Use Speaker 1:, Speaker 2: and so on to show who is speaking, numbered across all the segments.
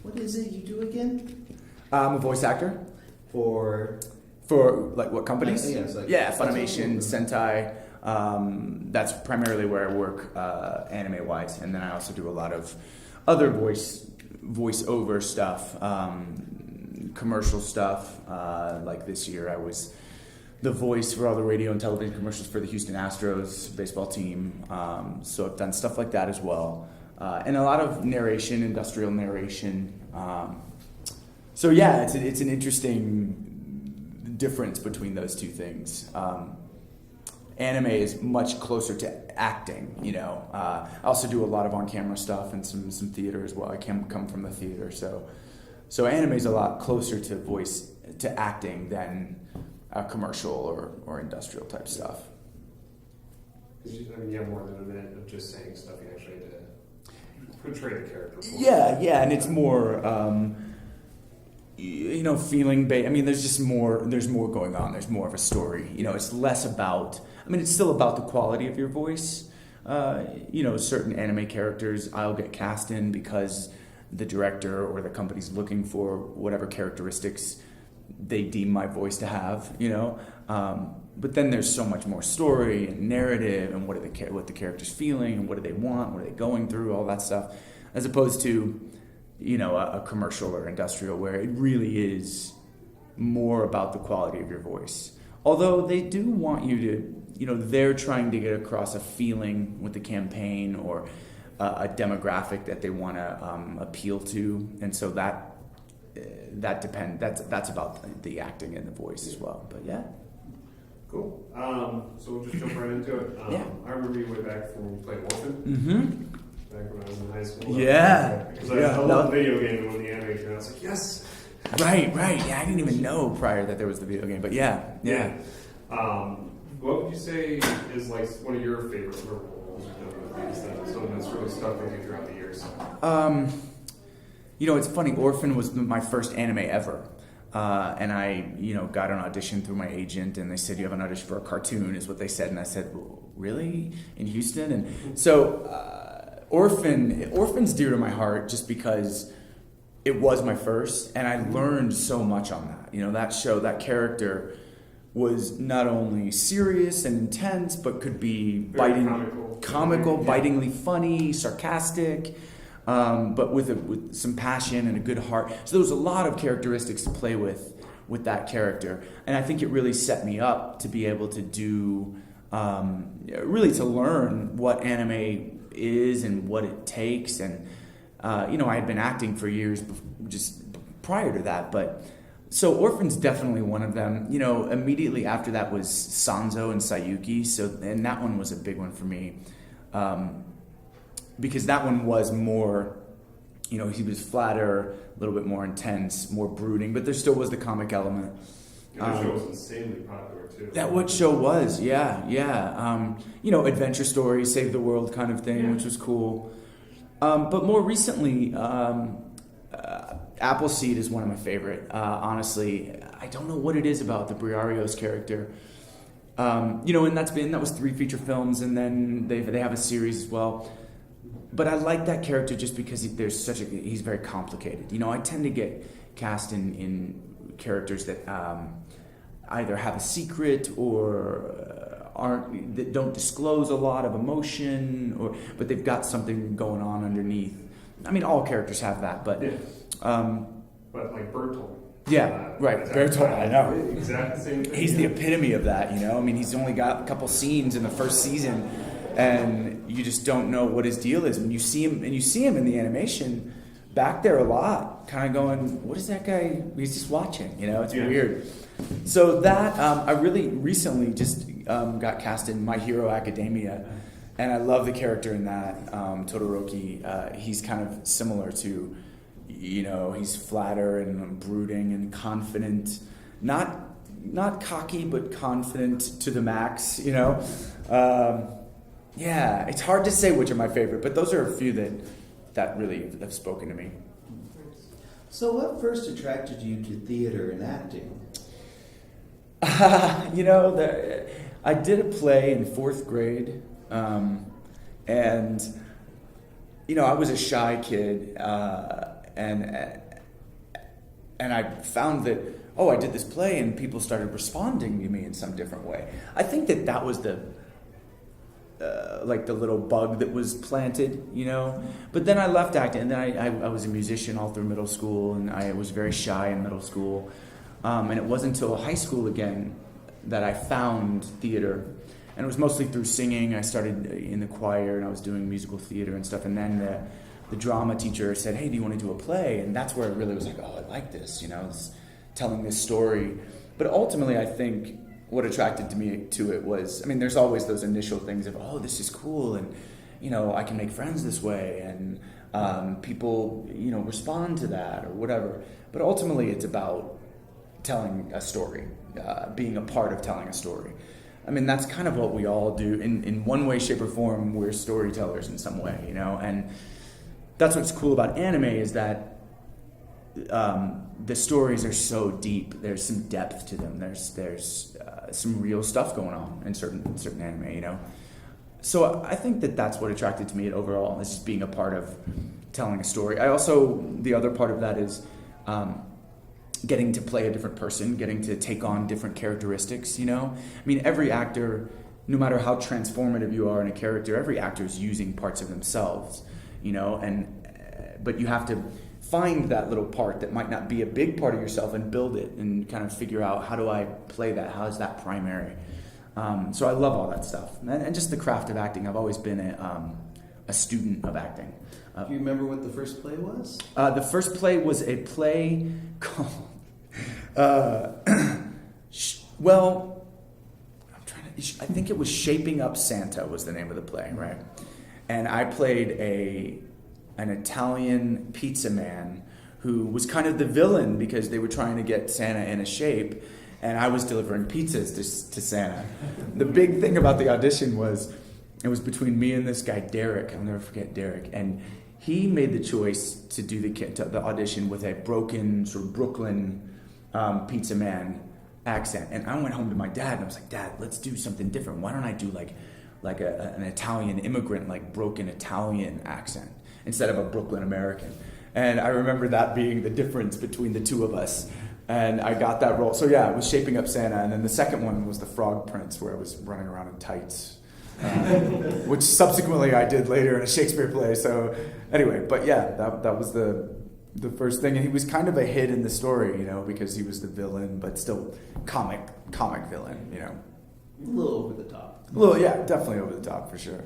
Speaker 1: What is it you do again?
Speaker 2: I'm a voice actor.
Speaker 1: For
Speaker 2: like what companies? Funimation, Sentai. That's primarily where I work anime-wise, and then I also do a lot of other voice-over stuff, commercial stuff. Like this year, I was the voice for all the radio and television commercials for the Houston Astros baseball team. So I've done stuff like that as well, and a lot of narration, industrial narration. So yeah, it's an interesting difference between those two things. Anime is much closer to acting, you know. I also do a lot of on-camera stuff and some theater as well. I come from the theater, so anime is a lot closer to acting than commercial or industrial type stuff.
Speaker 3: You have more than a minute of just saying stuff. You actually had to portray the character.
Speaker 2: Yeah, and it's more. Feeling based. I mean, there's more going on. There's more of a story. You know, it's less about. I mean, it's still about the quality of your voice. Certain anime characters I'll get cast in because the director or the company's looking for whatever characteristics they deem my voice to have. But then there's so much more story and narrative and what the character's feeling and what do they want, what are they going through, all that stuff, as opposed to a commercial or industrial where it really is more about the quality of your voice. Although they do want you to, they're trying to get across a feeling with the campaign or a demographic that they want to appeal to, and so that depends. That's about the acting and the voice as well. But yeah.
Speaker 3: Cool. So we'll just jump right into it. I remember you way back from when you played Orphan.
Speaker 2: Mm-hmm.
Speaker 3: Back when I was in high school.
Speaker 2: Yeah.
Speaker 3: Because I loved the video game and when the anime came out, I was like, yes.
Speaker 2: Right. Yeah, I didn't even know prior that there was the video game, but yeah.
Speaker 3: What would you say is like one of your favorite roles something that's really stuck with you throughout the years?
Speaker 2: It's funny. Orphan was my first anime ever. And I, got an audition through my agent, and they said, you have an audition for a cartoon, is what they said. And I said, well, really? In Houston? And so Orphan's dear to my heart just because it was my first, and I learned so much on that. That show, that character was not only serious and intense, but could be comical, bitingly funny, sarcastic, but with some passion and a good heart. So there was a lot of characteristics to play with that character, and I think it really set me up to be able to do, really to learn what anime is and what it takes. And I had been acting for years just prior to that, but so Orphan's definitely one of them. Immediately after that was Sanzo and Sayuki, and that one was a big one for me, because that one was more, he was flatter, a little bit more intense, more brooding, but there still was the comic element.
Speaker 3: The show was insanely popular too.
Speaker 2: That what show was, yeah. Adventure stories, save the world kind of thing, which was cool. But more recently, Appleseed is one of my favorite. Honestly, I don't know what it is about the Briario's character. And that was 3 feature films, and then they have a series as well. But I like that character just because he's very complicated. I tend to get cast in characters that either have a secret or that don't disclose a lot of emotion, but they've got something going on underneath. I mean, all characters have that, but
Speaker 3: but like Bertolt.
Speaker 2: Yeah, right. Bertolt, I know.
Speaker 3: Exactly the same thing.
Speaker 2: He's the epitome of that, I mean, he's only got a couple scenes in the first season, and you just don't know what his deal is. When you see him in the animation back there a lot, kind of going, what is that guy? He's just watching, it's weird. So that, I really recently just got cast in My Hero Academia, and I love the character in that, Todoroki. He's kind of similar to, he's flatter and brooding and confident, not cocky, but confident to the max, Yeah, it's hard to say which are my favorite, but those are a few that really have spoken to me.
Speaker 1: So what first attracted you to theater and acting?
Speaker 2: I did a play in 4th grade, and I was a shy kid, and I found that, I did this play and people started responding to me in some different way. I think that was the like the little bug that was planted, But then I left acting, and then I was a musician all through middle school, and I was very shy in middle school. And it wasn't until high school again that I found theater. And it was mostly through singing. I started in the choir, and I was doing musical theater and stuff. And then the drama teacher said, "Hey, do you want to do a play?" And that's where it really was like, I like this, telling this story. But ultimately, I think what attracted me to it was, there's always those initial things of, this is cool, and, I can make friends this way, and people, respond to that or whatever. But ultimately, it's about telling a story, being a part of telling a story. That's kind of what we all do. In one way, shape, or form, we're storytellers in some way, and that's what's cool about anime is that the stories are so deep. There's some depth to them. There's some real stuff going on in certain anime, So I think that's what attracted to me overall, is just being a part of telling a story. The other part of that is getting to play a different person, getting to take on different characteristics, Every actor, no matter how transformative you are in a character, every actor is using parts of themselves, but you have to find that little part that might not be a big part of yourself and build it and kind of figure out, how do I play that? How is that primary? So I love all that stuff. And just the craft of acting. I've always been a student of acting.
Speaker 1: Do you remember what the first play was?
Speaker 2: The first play was a play called... I think it was Shaping Up Santa was the name of the play, right? And I played an Italian pizza man who was kind of the villain because they were trying to get Santa in a shape, and I was delivering pizzas to Santa. The big thing about the audition was it was between me and this guy, Derek. I'll never forget Derek. And he made the choice to do the audition with a broken sort of Brooklyn pizza man accent. And I went home to my dad and I was like, "Dad, let's do something different. Why don't I do like an Italian immigrant, like broken Italian accent instead of a Brooklyn American?" And I remember that being the difference between the two of us. And I got that role. So yeah, it was Shaping Up Santa. And then the second one was The Frog Prince, where I was running around in tights, which subsequently I did later in a Shakespeare play. So anyway, but yeah, that was the first thing. And he was kind of a hit in the story, because he was the villain, but still comic villain,
Speaker 1: A little over the top.
Speaker 2: A little, yeah, definitely over the top for sure.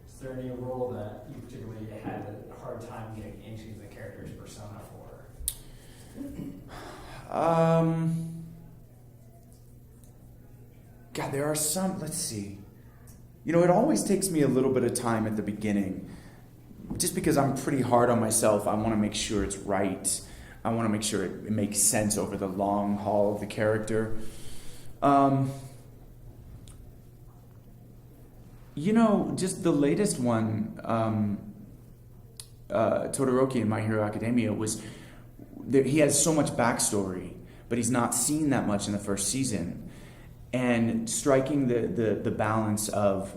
Speaker 4: Is there any role that you particularly had a hard time getting into the character's persona for?
Speaker 2: God, there are some, let's see. It always takes me a little bit of time at the beginning, just because I'm pretty hard on myself. I want to make sure it's right. I want to make sure it makes sense over the long haul of the character. Just the latest one, Todoroki in My Hero Academia, he has so much backstory, but he's not seen that much in the first season. And striking the balance of,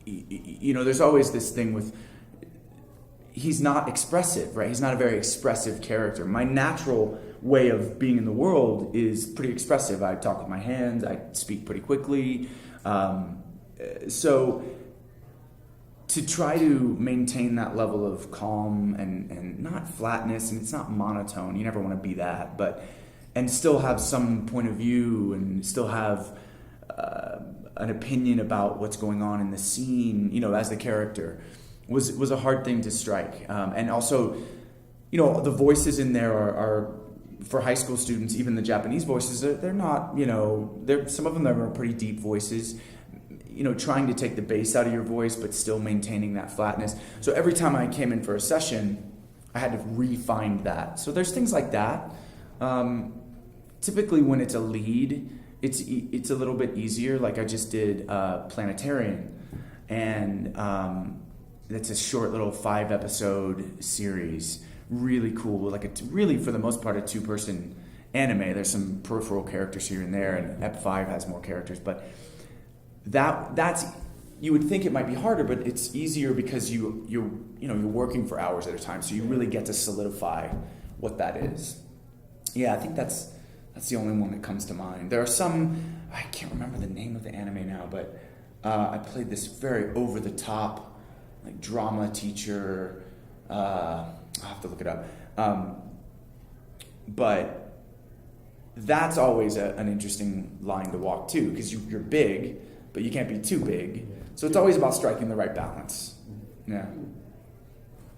Speaker 2: there's always this thing with, he's not expressive, right? He's not a very expressive character. My natural way of being in the world is pretty expressive. I talk with my hands, I speak pretty quickly. So to try to maintain that level of calm and not flatness, and it's not monotone, you never want to be that, and still have some point of view and still have an opinion about what's going on in the scene, as the character, was a hard thing to strike. And also, the voices in there are for high school students, even the Japanese voices, they're not, some of them are pretty deep voices, trying to take the bass out of your voice, but still maintaining that flatness. So every time I came in for a session, I had to refine that. So there's things like that. Typically when it's a lead, it's a little bit easier. Like I just did Planetarian, and it's a short little 5-episode series. Really cool. It's really, for the most part, a 2-person anime. There's some peripheral characters here and there, and Ep 5 has more characters, but that's you would think it might be harder, but it's easier because you're working for hours at a time, so you really get to solidify what that is. Yeah, I think that's the only one that comes to mind. There are some, I can't remember the name of the anime now, but I played this very over the top like drama teacher. I'll have to look it up. But that's always an interesting line to walk too, because you're big, but you can't be too big. So it's always about striking the right balance. Yeah.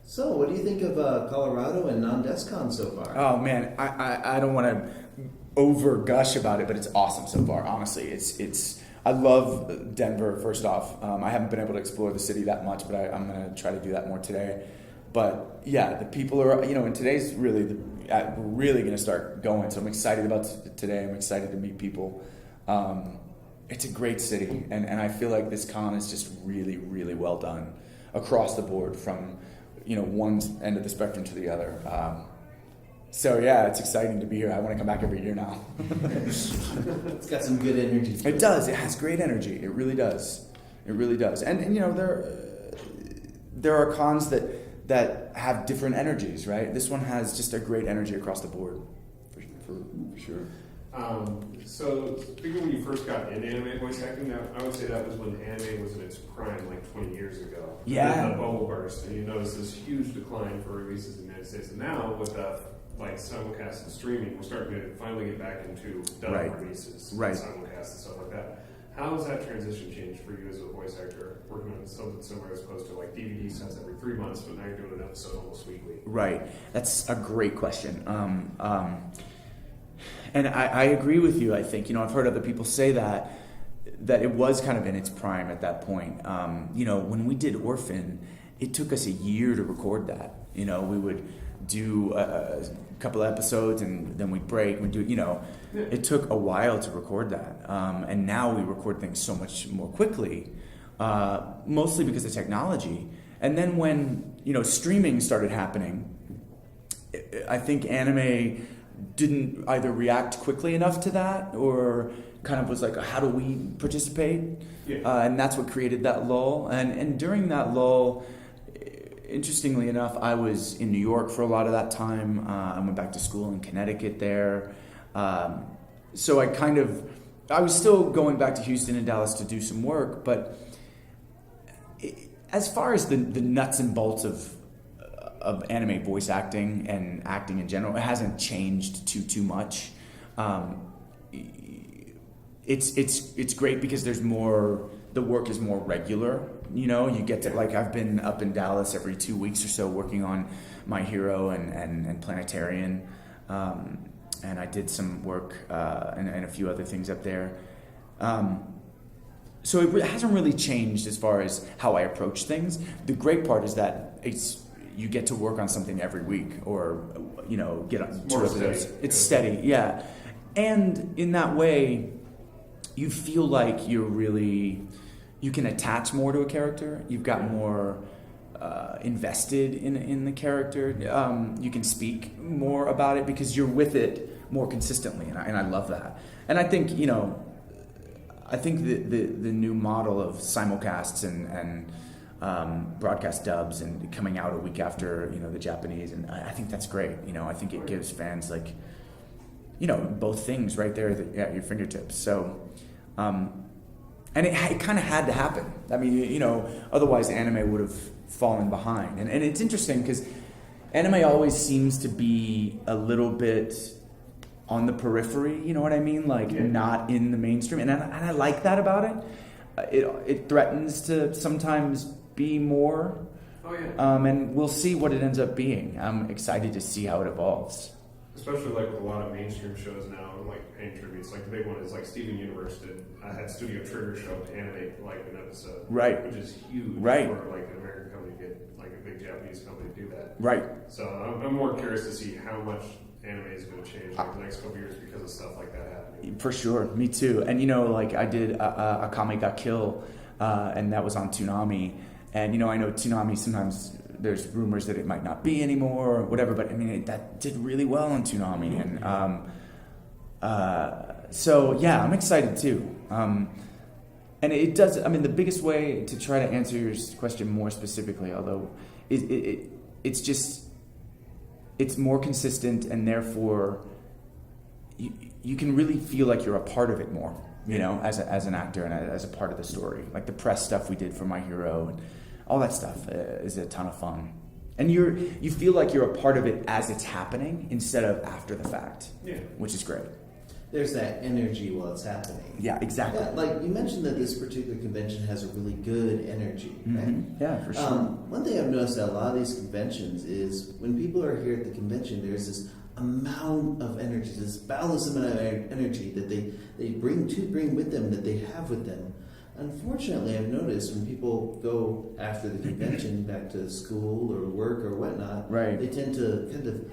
Speaker 1: So, what do you think of Colorado and Nan Desu Kan so far?
Speaker 2: Oh man, I don't want to over gush about it, but it's awesome so far. Honestly, it's. I love Denver. First off, I haven't been able to explore the city that much, but I'm gonna try to do that more today. But yeah, the people are, and today's really we're really gonna start going. So I'm excited about today. I'm excited to meet people. It's a great city, and I feel like this con is just really, really well done across the board from, one end of the spectrum to the other. So yeah, it's exciting to be here. I want to come back every year now.
Speaker 1: It's got some good energy.
Speaker 2: It does. It has great energy. It really does. It really does. And there are cons that have different energies, right? This one has just a great energy across the board, for sure.
Speaker 3: So, speaking when you first got into anime voice acting, I would say that was when anime was in its prime, like 20 years ago.
Speaker 2: Yeah.
Speaker 3: The bubble burst, and you notice this huge decline for releases in the United States. And now, with simulcast and streaming, we're starting to finally get back into dub releases, simulcast and stuff like that. How has that transition changed for you as a voice actor, working on something similar as opposed to like DVD sets every 3 months, but now you're doing an episode almost weekly?
Speaker 2: Right. That's a great question. And I agree with you. I think, I've heard other people say that it was kind of in its prime at that point. When we did Orphan, it took us a year to record that. We would do a couple of episodes and then we'd break. It took a while to record that. And now we record things so much more quickly, mostly because of technology. And then when, streaming started happening, I think anime didn't either react quickly enough to that or kind of was like, how do we participate? Yeah. And that's what created that lull. And during that lull, interestingly enough, I was in New York for a lot of that time. I went back to school in Connecticut there. So I was still going back to Houston and Dallas to do some work, but as far as the nuts and bolts of anime voice acting and acting in general, it hasn't changed too much. It's great because there's more. The work is more regular. You get to I've been up in Dallas every 2 weeks or so working on My Hero and Planetarian, and I did some work and a few other things up there. So it hasn't really changed as far as how I approach things. The great part is that you get to work on something every week, or get on 2 episodes. It's steady, yeah. And in that way, you feel like you can attach more to a character. You've got more invested in the character. You can speak more about it because you're with it more consistently, and I love that. And I think the new model of simulcasts and broadcast dubs and coming out a week after the Japanese, and I think that's great. I think it gives fans both things right there at your fingertips. So. And it kind of had to happen. I mean, otherwise anime would have fallen behind. And it's interesting because anime always seems to be a little bit on the periphery, you know what I mean? Not in the mainstream. And I like that about it. It threatens to sometimes be more.
Speaker 3: Oh, yeah.
Speaker 2: And we'll see what it ends up being. I'm excited to see how it evolves.
Speaker 3: Especially with a lot of mainstream shows now, paying tributes. The big one is Steven Universe had Studio Trigger show to animate an episode,
Speaker 2: right? Which
Speaker 3: is huge,
Speaker 2: right?
Speaker 3: For an American company to get a big Japanese company to do that,
Speaker 2: right? So
Speaker 3: I'm more curious to see how much anime is going to change the next couple of years because of stuff like that happening.
Speaker 2: For sure, me too. And I did Akame ga Kill, and that was on Toonami. And I know Toonami sometimes. There's rumors that it might not be anymore or whatever, but that did really well on Toonami. And so, yeah, I'm excited too. And it does. I mean, the biggest way to try to answer your question more specifically, although it's just it's more consistent, and therefore you can really feel like you're a part of it more. You know, as an actor and as a part of the story, like the press stuff we did for My Hero and all that stuff is a ton of fun. And you feel like you're a part of it as it's happening instead of after the fact, which is great.
Speaker 1: There's that energy while it's happening.
Speaker 2: Yeah, exactly.
Speaker 1: Yeah, like you mentioned that this particular convention has a really good energy, right?
Speaker 2: Mm-hmm. Yeah, for sure.
Speaker 1: One thing I've noticed at a lot of these conventions is when people are here at the convention, there's this amount of energy, this boundless amount of energy that they bring with them, that they have with them. Unfortunately, I've noticed when people go after the convention back to school or work or whatnot,
Speaker 2: right,
Speaker 1: they tend to kind of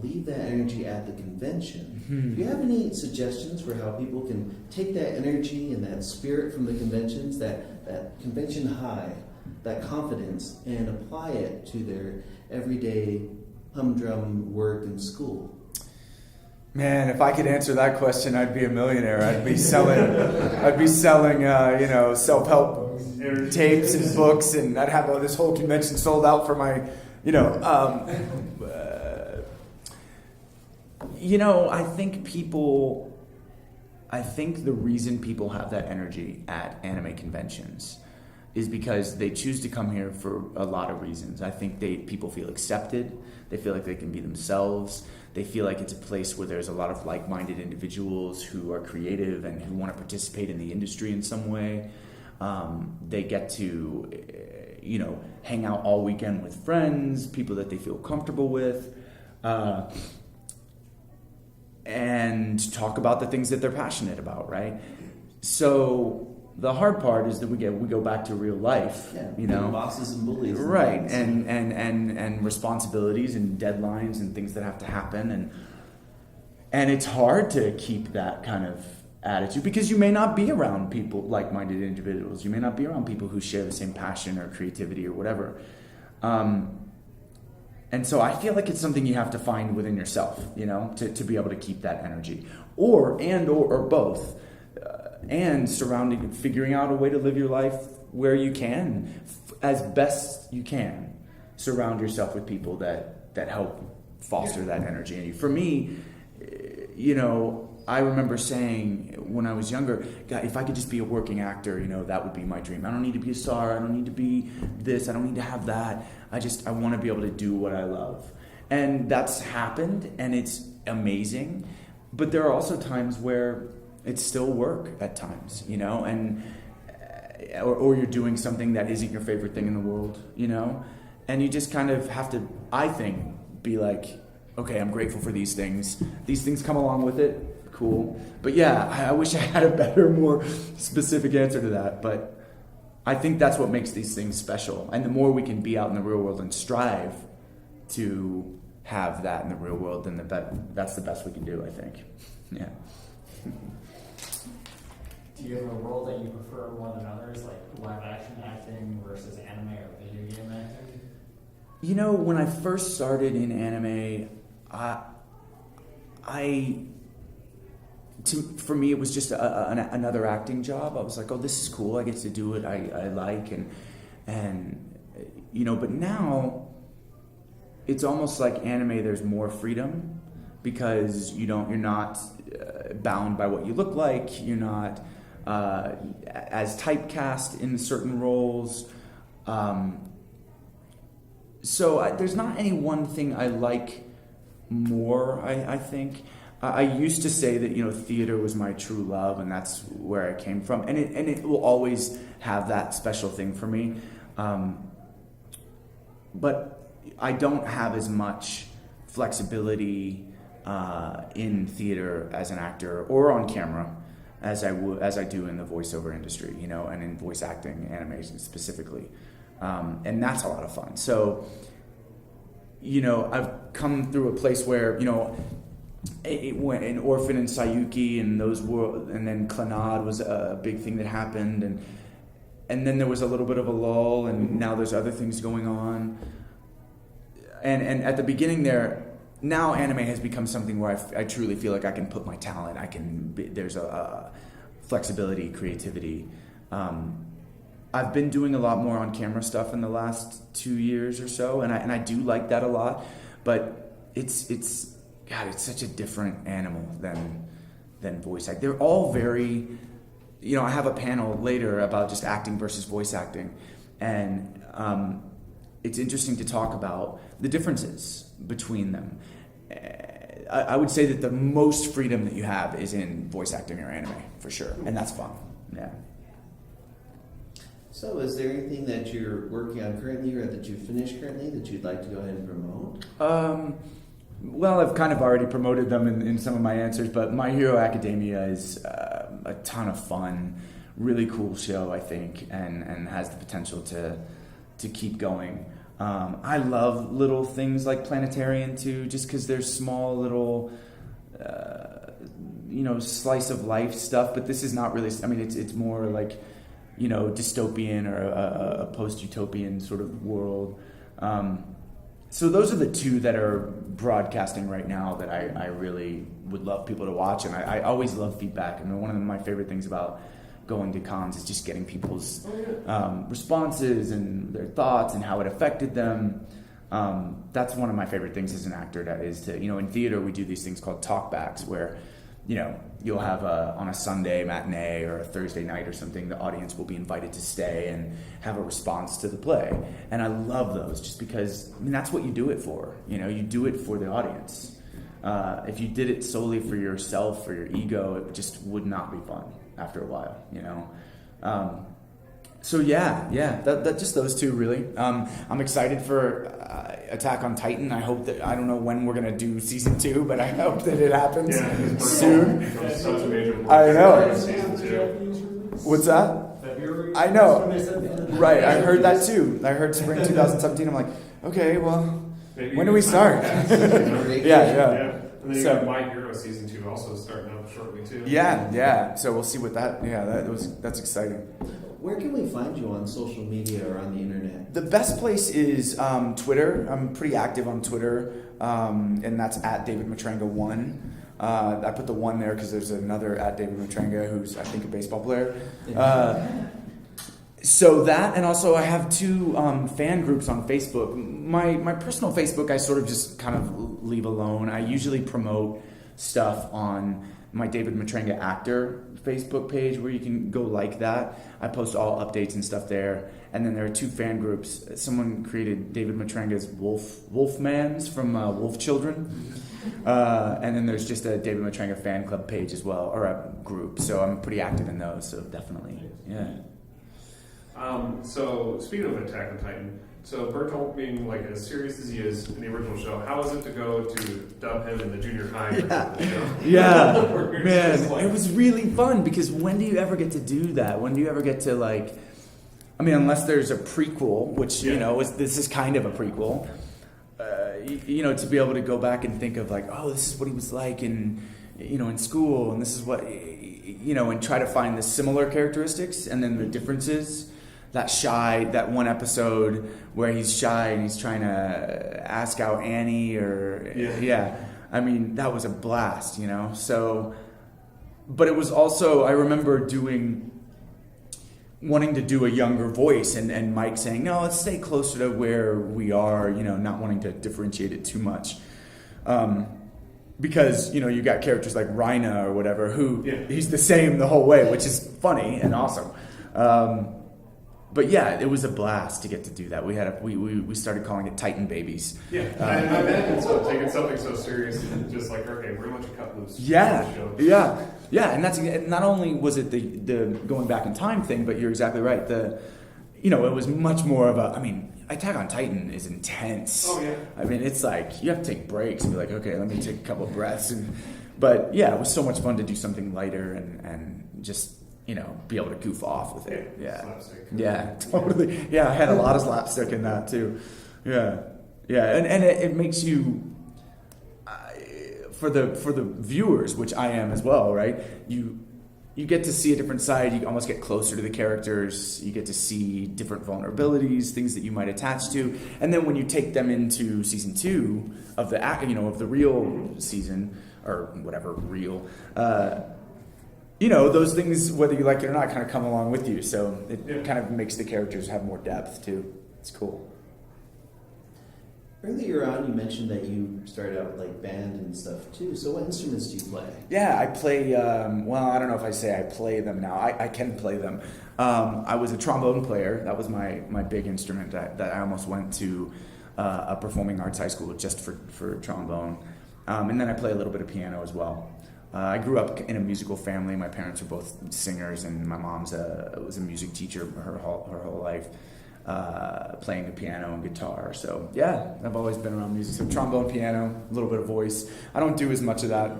Speaker 1: leave that energy at the convention.
Speaker 2: Mm-hmm.
Speaker 1: Do you have any suggestions for how people can take that energy and that spirit from the conventions, that convention high, that confidence, and apply it to their everyday humdrum work and school?
Speaker 2: Man, if I could answer that question, I'd be a millionaire. I'd be selling self-help tapes and books, and I'd have this whole convention sold out for my, I think the reason people have that energy at anime conventions is because they choose to come here for a lot of reasons. I think people feel accepted. They feel like they can be themselves. They feel like it's a place where there's a lot of like-minded individuals who are creative and who want to participate in the industry in some way. They get to, hang out all weekend with friends, people that they feel comfortable with, and talk about the things that they're passionate about, right? So the hard part is that we go back to real life,
Speaker 1: bosses and bullies,
Speaker 2: right? And responsibilities and deadlines and things that have to happen, and it's hard to keep that kind of attitude because you may not be around people, like-minded individuals. You may not be around people who share the same passion or creativity or whatever. And so I feel like it's something you have to find within yourself, to be able to keep that energy, or both. And figuring out a way to live your life where you can, as best you can, surround yourself with people that help foster that energy in you. For me, I remember saying when I was younger, God, if I could just be a working actor, that would be my dream. I don't need to be a star. I don't need to be this. I don't need to have that. I want to be able to do what I love. And that's happened, and it's amazing. But there are also times where it's still work at times, and or you're doing something that isn't your favorite thing in the world, and you just kind of have to, I think, be like, okay, I'm grateful for these things. These things come along with it, cool. But yeah, I wish I had a better, more specific answer to that. But I think that's what makes these things special. And the more we can be out in the real world and strive to have that in the real world, then that's the best we can do, I think. Yeah.
Speaker 4: Do you have a role that you prefer more than others, like live action acting versus anime or video game acting?
Speaker 2: When I first started in anime, for me it was just another acting job. I was like, oh, this is cool. I get to do it. I like and but now it's almost like anime. There's more freedom because you're not bound by what you look like. You're not as typecast in certain roles. So there's not any one thing I like more, I think. I used to say that, theater was my true love, and that's where I came from. And it will always have that special thing for me. But I don't have as much flexibility in theater as an actor or on camera as I do in the voiceover industry, and in voice acting, animation specifically. And that's a lot of fun. So, I've come through a place where, it went in Orphan and Sayuki and those were, and then Clannad was a big thing that happened, and then there was a little bit of a lull, and now there's other things going on. And at the beginning there, now anime has become something where I truly feel like I can put my talent. There's a flexibility, creativity. I've been doing a lot more on camera stuff in the last 2 years or so, and I do like that a lot. But it's such a different animal than voice acting. They're all very, I have a panel later about just acting versus voice acting, and it's interesting to talk about the differences between them. I would say that the most freedom that you have is in voice acting or anime, for sure, and that's fun. Yeah.
Speaker 1: So, is there anything that you're working on currently or that you've finished currently that you'd like to go ahead and promote?
Speaker 2: Well, I've kind of already promoted them in some of my answers, but My Hero Academia is a ton of fun, really cool show, I think, and has the potential to keep going. I love little things like Planetarian too, just because there's small little, slice of life stuff. But this is not really. I mean, it's more like, dystopian or a post-utopian sort of world. So those are the two that are broadcasting right now that I really would love people to watch, and I always love feedback. I mean, one of my favorite things about going to cons is just getting people's responses and their thoughts and how it affected them. That's one of my favorite things as an actor. That is to, in theater we do these things called talkbacks where, you'll have on a Sunday matinee or a Thursday night or something, the audience will be invited to stay and have a response to the play. And I love those just because, that's what you do it for. You do it for the audience. If you did it solely for yourself or your ego, it just would not be fun after a while, So that just those two really. I'm excited for Attack on Titan. I hope that, I don't know when we're gonna do season 2, but I hope that it happens soon.
Speaker 3: Such a major
Speaker 2: I know.
Speaker 3: season 2.
Speaker 2: What's that?
Speaker 4: February.
Speaker 2: I know. Right, I heard that too. I heard spring 2017. I'm like, okay, well,
Speaker 3: Maybe
Speaker 2: when do we start?
Speaker 3: Yeah.
Speaker 2: Yeah.
Speaker 3: And then you got My Hero season 2 also starting up shortly too.
Speaker 2: Yeah. So we'll see what that's exciting.
Speaker 1: Where can we find you on social media or on the internet?
Speaker 2: The best place is Twitter. I'm pretty active on Twitter, and that's at David Matranga 1. I put the 1 there because there's another at David Matranga who's, I think, a baseball player. So that, and also I have 2 fan groups on Facebook. My personal Facebook I sort of just kind of leave alone. I usually promote stuff on my David Matranga Actor Facebook page where you can go like that. I post all updates and stuff there. And then there are 2 fan groups. Someone created David Matranga's Wolfmans from Wolf Children. And then there's just a David Matranga fan club page as well, or a group. So I'm pretty active in those, so definitely, yeah.
Speaker 3: So speaking of Attack on Titan, so Bertolt being like as serious as he is in the original show, how is it to go to dub him in the junior high?
Speaker 2: Yeah, man, it was really fun because when do you ever get to do that? When do you ever get to unless there's a prequel, which this is kind of a prequel. To be able to go back and think of this is what he was like in school, and this is what and try to find the similar characteristics and then the differences. That one episode where he's shy and he's trying to ask out Annie I mean, that was a blast, So, but it was also, I remember wanting to do a younger voice and Mike saying, no, let's stay closer to where we are, not wanting to differentiate it too much. Because, you got characters like Rhina or whatever who he's the same the whole way, which is funny and awesome. But yeah, it was a blast to get to do that. We started calling it Titan Babies.
Speaker 3: Yeah, I imagine taking something so serious and just okay, we're going to let you cut loose.
Speaker 2: Yeah, and that's not only was it the going back in time thing, but you're exactly right. It was much more of Attack on Titan is intense.
Speaker 3: Oh yeah.
Speaker 2: I mean, it's you have to take breaks and be like, okay, let me take a couple of breaths. But yeah, it was so much fun to do something lighter and just. Be able to goof off with it. Yeah.
Speaker 3: Slapstick.
Speaker 2: Yeah, totally. Yeah, I had a lot of slapstick in that too. Yeah. And it makes you, for the viewers, which I am as well, right? You get to see a different side. You almost get closer to the characters. You get to see different vulnerabilities, things that you might attach to. And then when you take them into season 2 of the real season or whatever real. those things, whether you like it or not, kind of come along with you. So it
Speaker 3: Yeah.
Speaker 2: kind of makes the characters have more depth too. It's cool.
Speaker 1: Earlier on, you mentioned that you started out with like band and stuff too. So what instruments do you play?
Speaker 2: Yeah, I play, well, I don't know if I say I play them now. I can play them. I was a trombone player. That was my big instrument that I almost went to a performing arts high school just for trombone. And then I play a little bit of piano as well. I grew up in a musical family. My parents were both singers, and my mom's was a music teacher her whole life. Playing the piano and guitar. So yeah, I've always been around music. So trombone, piano, a little bit of voice. I don't do as much of that,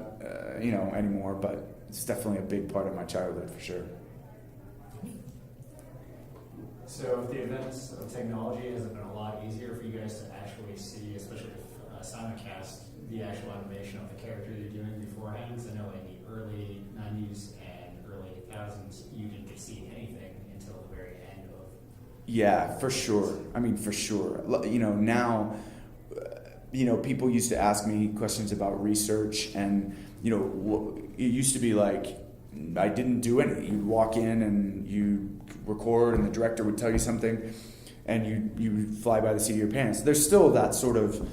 Speaker 2: anymore, but it's definitely a big part of my childhood for sure.
Speaker 4: So with the events of technology, has it been a lot easier for you guys to actually see, especially with simulcast, the actual animation of the character you're doing beforehand? I know in the early 90s and early 2000s, you didn't get to see anything until the very end of.
Speaker 2: Yeah, for sure. I mean, for sure. Now, people used to ask me questions about research, and, it used to be like, I didn't do it. You'd walk in and you record, and the director would tell you something, and you fly by the seat of your pants. There's still that sort of,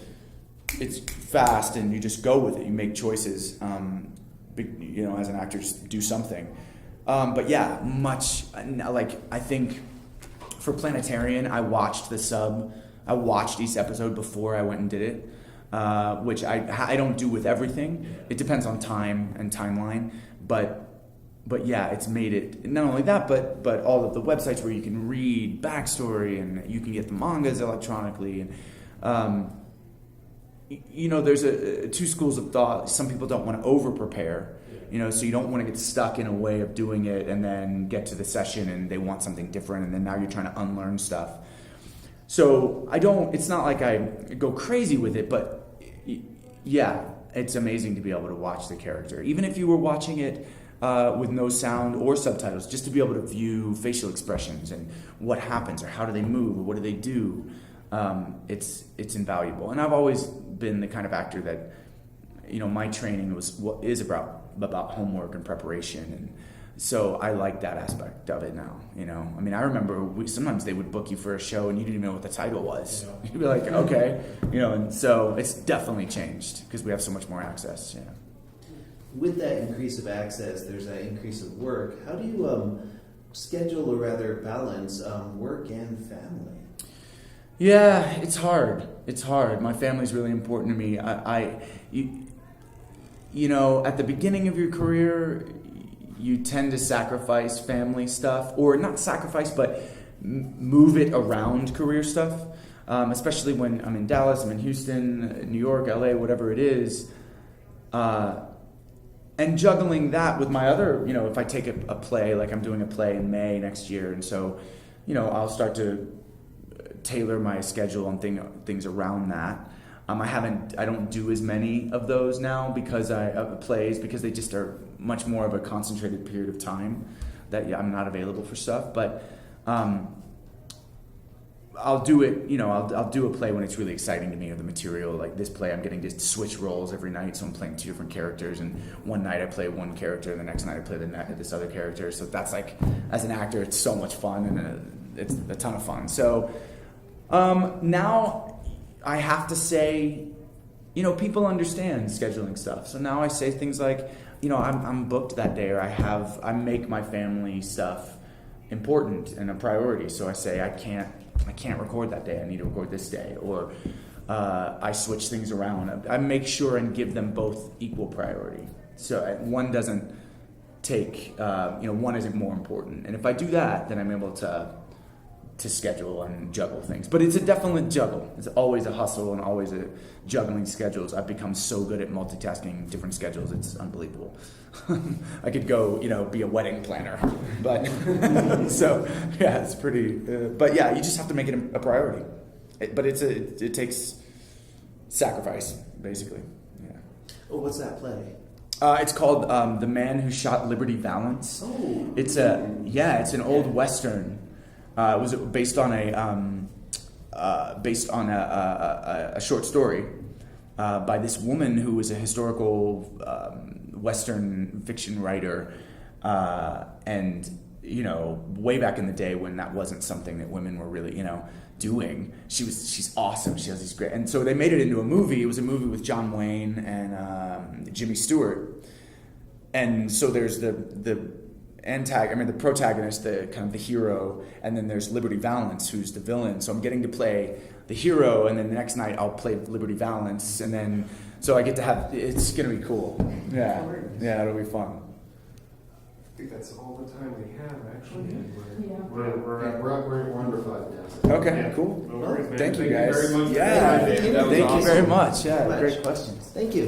Speaker 2: it's fast, and you just go with it. You make choices, as an actor, just do something. But yeah, I think for Planetarian, I watched each episode before I went and did it, which I don't do with everything. It depends on time and timeline, but yeah, it's made it, not only that, but all of the websites where you can read backstory, and you can get the mangas electronically, and there's two schools of thought. Some people don't want to over prepare, so you don't want to get stuck in a way of doing it and then get to the session and they want something different, and then now you're trying to unlearn stuff. So it's not like I go crazy with it, but yeah, it's amazing to be able to watch the character. Even if you were watching it with no sound or subtitles, just to be able to view facial expressions and what happens, or how do they move, or what do they do, it's invaluable. And I've always been the kind of actor that, my training is about homework and preparation, and so I like that aspect of it now. I remember sometimes they would book you for a show and you didn't even know what the title was. You'd be like, okay, and so it's definitely changed because we have so much more access. Yeah.
Speaker 1: With that increase of access, there's that increase of work. How do you schedule, or rather balance, work and family?
Speaker 2: Yeah, it's hard. It's hard. My family's really important to me. At the beginning of your career, you tend to sacrifice family stuff, or not sacrifice, but move it around career stuff. Especially when I'm in Dallas, I'm in Houston, New York, LA, whatever it is. And juggling that with my other, if I take a play, like I'm doing a play in May next year, and so, I'll start to tailor my schedule and things around that. I don't do as many of those now because because they just are much more of a concentrated period of time that I'm not available for stuff. But I'll do it, I'll do a play when it's really exciting to me, or the material. Like this play, I'm getting to switch roles every night, so I'm playing two different characters, and one night I play one character, and the next night I play this other character. So that's like, as an actor, it's so much fun, and it's a ton of fun. So now I have to say, people understand scheduling stuff. So now I say things like, I'm booked that day, or I make my family stuff important and a priority. So I say I can't record that day. I need to record this day, or I switch things around. I make sure and give them both equal priority. So one doesn't take, one isn't more important. And if I do that, then I'm able to schedule and juggle things. But it's a definite juggle. It's always a hustle and always a juggling schedules. I've become so good at multitasking different schedules. It's unbelievable. I could go, be a wedding planner. But so yeah, it's pretty. But yeah, you just have to make it a priority. But it takes sacrifice, basically. Yeah.
Speaker 1: Oh, what's that play?
Speaker 2: It's called The Man Who Shot Liberty Valance.
Speaker 1: Oh.
Speaker 2: It's an old Western. It was based on a short story by this woman who was a historical Western fiction writer, And you know, way back in the day when that wasn't something that women were really, you know, doing, she's awesome. She has these great, and so they made it into a movie. It was a movie with John Wayne and Jimmy Stewart. And so there's the protagonist, the kind of the hero, and then there's Liberty Valance, who's the villain. So I'm getting to play the hero, and then the next night I'll play Liberty Valance, and then so I get to have. It's gonna be cool. Yeah, it'll be fun.
Speaker 3: I think that's all the time we have, actually.
Speaker 5: We're under 5 now.
Speaker 2: Okay,
Speaker 3: Yeah.
Speaker 2: cool.
Speaker 3: No worries, man.
Speaker 2: Thank you guys.
Speaker 3: very much.
Speaker 2: Yeah,
Speaker 1: That was
Speaker 2: thank you
Speaker 1: awesome.
Speaker 2: very much. Yeah,
Speaker 1: Thank you.
Speaker 2: great questions.
Speaker 1: Thank you.